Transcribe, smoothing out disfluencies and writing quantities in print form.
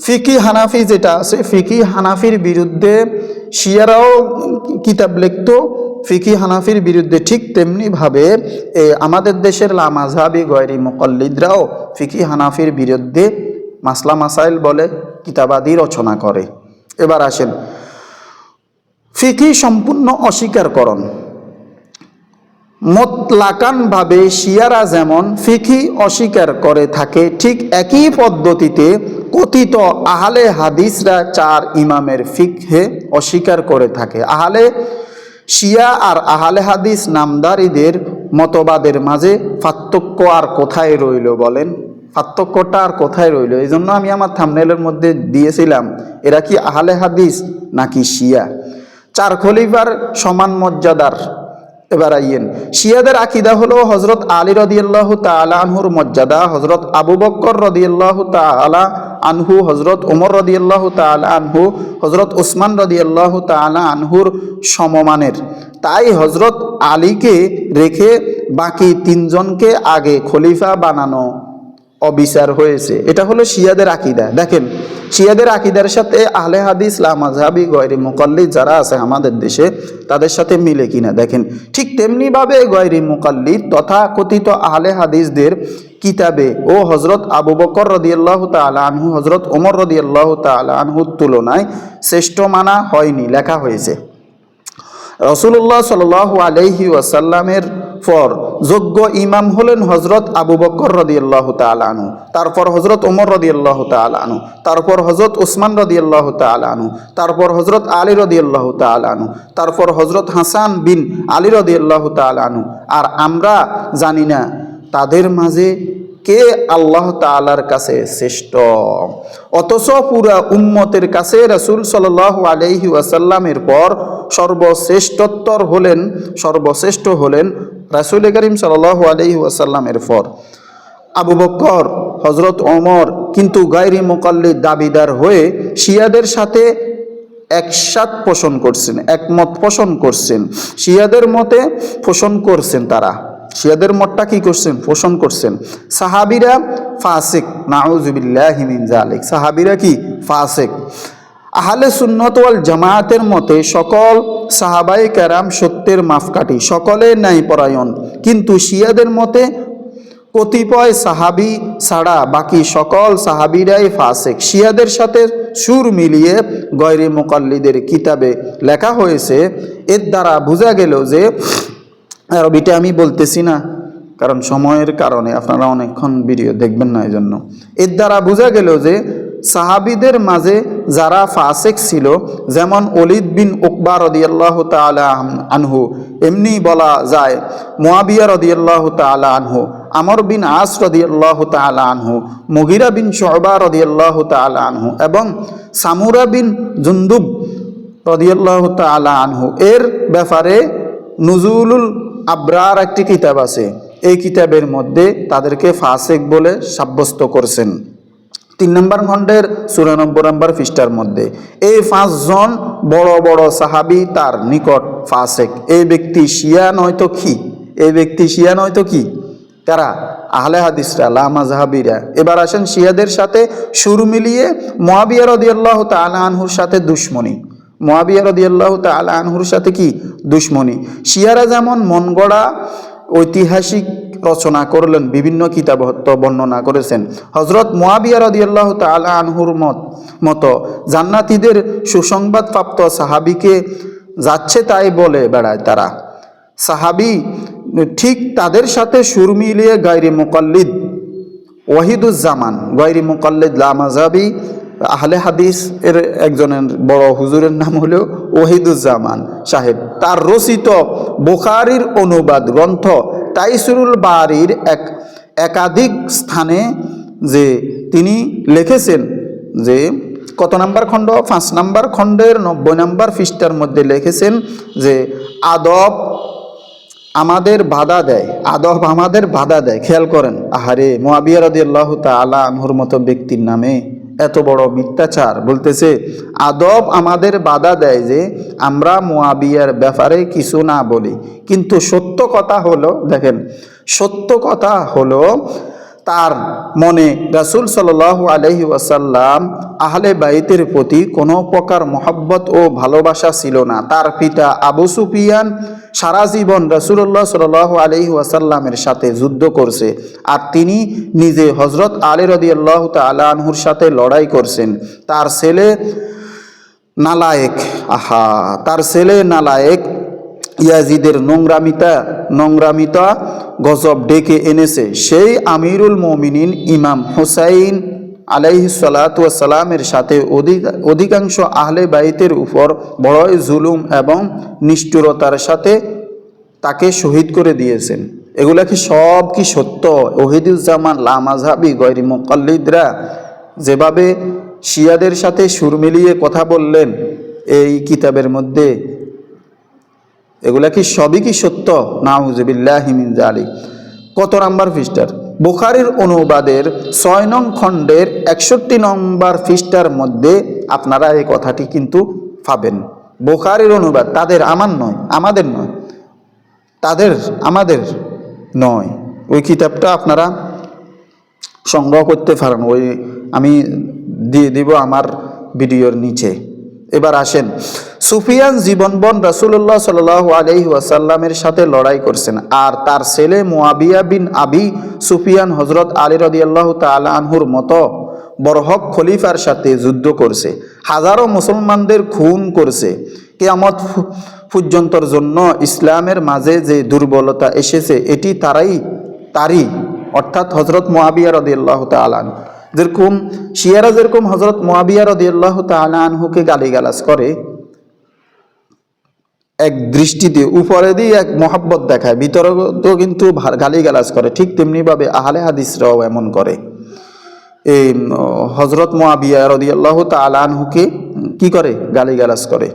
ফিকি হানাফি যেটা আছে, ফিকি হানাফির বিরুদ্ধে শিয়ারাও কিতাব লিখত ফিকি হানাফির বিরুদ্ধে, ঠিক তেমনিভাবে আমাদের দেশের লামাযহাবি গয়রি মুকাল্লিদরাও ফিকি হানাফির বিরুদ্ধে মাসলা মাসাইল বলে কিতাবাদি রচনা করে। এবার আসেন ফিকি সম্পূর্ণ অস্বীকারকরণ। মতলাকানভাবে শিয়ারা যেমন ফিকি অস্বীকার করে থাকে, ঠিক একই পদ্ধতিতে কথিত আহলে হাদিসরা চার ইমামের ফিকহে অস্বীকার করে থাকে। শিয়া আর আহলে হাদিস নামদারিদের মতবাদের মাঝে পার্থক্য আর কোথায় রইল বলেন? পার্থক্যটা আর কোথায় রইল? এই জন্য আমি আমার থাম্বনেলের মধ্যে দিয়েছিলাম, এরা কি আহলে হাদিস নাকি শিয়া? চার খলিফার সমান মর্যাদার। এবার আইয়েন, শিয়াদের আকিদা হলো হজরত আলী রাদিয়াল্লাহু তাআলা আনহুর মর্যাদা হজরত আবু বকর রাদিয়াল্লাহু তাআলা আনহু, হজরত ওমর রাদিয়াল্লাহু তাআলা আনহু, হজরত ওসমান রাদিয়াল্লাহু তাআলা আনহুর সমমানের। তাই হজরত আলীকে রেখে বাকি তিনজনকে আগে খলিফা বানানো অবিচার হয়েছে। এটা হলো শিয়াদের আকিদা। দেখেন শিয়াদের আকিদার সাথে আহলে হাদিস লামাযহাবি গয়রি মুকাল্লিদ যারা আছে আমাদের দেশে, তাদের সাথে মিলে কিনা দেখেন। ঠিক তেমনিভাবে গয়রি মুকাল্লিদ তথা কথিত আহলে হাদিসদের কিতাবে ও হজরত আবু বকর রাদিয়াল্লাহু তাআলা আনহু, হজরত ওমর রাদিয়াল্লাহু তাআলা আনহুর তুলনায় শ্রেষ্ঠ মানা হয়নি, লেখা হয়েছে। রাসূলুল্লাহ সাল্লাল্লাহু আলাইহি ওয়াসাল্লামের পর যোগ্য ইমাম হলেন হজরত আবু বকর রাদিয়াল্লাহু তাআলা আনহু, তারপর হজরত ওমর রাদিয়াল্লাহু তাআলা আনহু, তারপর হজরত ওসমান রাদিয়াল্লাহু তাআলা আনহু, তারপর হজরত আলী রাদিয়াল্লাহু তাআলা আনহু, তারপর হজরত হাসান বিন আলী রাদিয়াল্লাহু তাআলা আনহু। আর আমরা জানি না তাদের মাঝে কে আল্লাহ তাআলার কাছে শ্রেষ্ঠ। অথচ পুরা উম্মতের কাছে রাসূল সাল্লাল্লাহু আলাইহি ওয়াসাল্লামের পর সর্বশ্রেষ্ঠ হলেন রাসূল করিম সাল্লাল্লাহু আলাইহি ওয়াসাল্লামের পর আবু বকর, হজরত ওমর। কিন্তু গায়রি মুকাল্লিদ দাবিদার হয়ে শিয়াদের সাথে একমত পোষণ করছেন। শিয়াদের মতে পোষণ করছেন তারা। শিয়াদের মতটা কি করছেন? পোষণ করছেন। সাহাবীরা ফাসিক, নাউযুবিল্লাহি মিন যালিক। সাহাবীরা কি? ফাসিক। আহলে সুন্নাত ওয়াল জামায়াতের মতে সকল সাহাবায়ে কেরাম সত্যের মাপকাঠি, সকলে ন্যায়পরায়ণ। কিন্তু শিয়াদের মতে কতিপয় সাহাবী ছাড়া বাকি সকল সাহাবীরাই ফাসিক। শিয়াদের সাথে সুর মিলিয়ে গয়রি মুকাল্লিদের কিতাবে লেখা হয়েছে। এর দ্বারা বোঝা গেল যে, আরবিটা আমি বলতেছি না কারণ সময়ের কারণে, আপনারা অনেকক্ষণ ভিডিও দেখবেন না, এই জন্য। এর দ্বারা বোঝা গেল যে সাহাবীদের মাঝে যারা ফাসিক ছিল, যেমন ওলীদ বিন উকবা রাদিয়াল্লাহু তাআলা আনহু, এমনি বলা যায় মুয়াবিয়া রাদিয়াল্লাহু তাআলা আনহু, আমর বিন আস রাদিয়াল্লাহু তাআলা আনহু, মুগিরা বিন শুবা রাদিয়াল্লাহু তাআলা আনহু এবং সামুরা বিন জুনদুব রাদিয়াল্লাহু তাআলা আনহু। এর ব্যাপারে নুজুলুল আবরার একটি কিতাব আছে। এই কিতাবের মধ্যে তাদেরকে ফাসিক বলে সাব্যস্ত করছেন। 3 নম্বর খণ্ডের 94 নম্বর পৃষ্ঠার মধ্যে এই 5 জন বড় বড় সাহাবী তার নিকট ফাসিক। এই ব্যক্তি শিয়া নয়তো কি? তারা আহলে হাদিসরা, লামাযহাবীরা। এবার আসেন শিয়াদের সাথে সুর মিলিয়ে মুয়াবিয়া রাদিয়াল্লাহু তাআলা আনহুর সাথে দুশমনী। মুয়াবিয়া রাদিয়াল্লাহু তাআলা আনহুর সাথে কি? দুশমনী। শিয়ারা যেমন মন গড়া ঐতিহাসিক রচনা করলেন, বিভিন্ন কিতাব বর্ণনা করেছেন। হজরত মুয়াবিয়া রাদিয়াল্লাহু তাআলা আনহুর মতো জান্নাতীদের সুসংবাদ প্রাপ্ত সাহাবীকে যাচ্ছে তাই বলে বেড়ায় তারা। সাহাবী ঠিক তাদের সাথে সুর মিলিয়ে গায়রি মুকাল্লিদ ওয়াহিদুজ্জামান, গায়রি মুকাল্লিদ লামাযহাবী আহলে হাদিস এর একজনের বড় হুজুরের নাম হলো ওয়াহিদুজ্জামান সাহেব। তার রচিত বুখারীর অনুবাদ গ্রন্থ তাইসিরুল বারীর একাধিক স্থানে যে তিনি লিখেছেন, যে কত নাম্বার খণ্ড? 5 নম্বর খণ্ডের 90 নম্বর পৃষ্ঠার মধ্যে লিখেছেন যে আদব আমাদের বাধা দেয়। খেয়াল করেন, আহারে, মুয়াবিয়া রাদিয়াল্লাহু তাআলা আনহুর মতো ব্যক্তির নামে এত বড় মিথ্যাচার বলতেছে। আদব আমাদের বাধা দেয় যে আমরা মুয়াবিয়ার ব্যাপারে কিছু না বলি। কিন্তু সত্য কথা হলো, দেখেন, সত্য কথা হলো তার মনে রাসূল সাল্লাল্লাহু আলাইহি ওয়াসাল্লাম আহলে বাইতের প্রতি কোনো প্রকার মহব্বত ও ভালোবাসা ছিল না। তার পিতা আবু সুফিয়ান সারা জীবন রাসূলুল্লাহ সাল্লাল্লাহু আলাইহি ওয়াসাল্লামের সাথে যুদ্ধ করছে, আর তিনি নিজে হযরত আলী রাদিয়াল্লাহু তাআলা আনহুর সাথে লড়াই করছেন। তার ছেলে নালায়েক ইয়াজিদের নোংরামিতা গজব ডেকে এনেছে। সেই আমিরুল মুমিনিন ইমাম হুসাইন আলাইহিস সালাতু ওয়াস সালামের সাথে অধিকাংশ আহলে বাইতের উপর বড়ই জুলুম এবং নিষ্ঠুরতার সাথে তাকে শহীদ করে দিয়েছেন। এগুলা কি সব কি সত্য? ওহিদুজ্জামান লামাযহাবি গয়রি মুকাল্লিদরা যেভাবে শিয়াদের সাথে সুর মিলিয়ে কথা বললেন এই কিতাবের মধ্যে, এগুলা কি সবই কি সত্য? নাউযুবিল্লাহি মিন যালিক। কত নাম্বার পৃষ্ঠার? বুখারীর অনুবাদের 6 নং খণ্ডের 61 নম্বর পৃষ্ঠার মধ্যে আপনারা এই কথাটি কিন্তু পাবেন। বুখারীর অনুবাদ, তাদের, আমার নয়, আমাদের নয়, তাদের, আমাদের নয়। ওই কিতাবটা আপনারা সংগ্রহ করতে পারেন, ওই আমি দিয়ে দিব আমার ভিডিওর নিচে। এবার আসেন, সুফিয়ান জীবনবন রাসূলুল্লাহ সাল্লাল্লাহু আলাইহি ওয়াসাল্লামের সাথে লড়াই করছেন, আর তার ছেলে মুয়াবিয়া বিন আবি সুফিয়ান হযরত আলী রাদিয়াল্লাহু তাআলা আনহুর মতো বরহক খলিফার সাথে যুদ্ধ করছে, হাজারো মুসলমানদের খুন করছে। কিয়ামত পর্যন্তর জন্য ইসলামের মাঝে যে দুর্বলতা এসেছে এটি তারই অর্থাৎ হযরত মুয়াবিয়া রাদিয়াল্লাহু তাআলা আনহু। যেরকম শিয়ারা যেরকম হযরত মুয়াবিয়া রাদিয়াল্লাহু তাআলা আনহুকে গালিগালাজ করে, এক দৃষ্টিতে উপরে দিয়ে এক মহব্বত দেখায়, ভিতরে তো কিন্তু গালিগালাজ করে, ঠিক তেমনিভাবে আহলে হাদিসরাও এমন করে। এই হযরত মুয়াবিয়া রাদিয়াল্লাহু তাআলা আনহুকে কি করে? গালিগালাজ করে।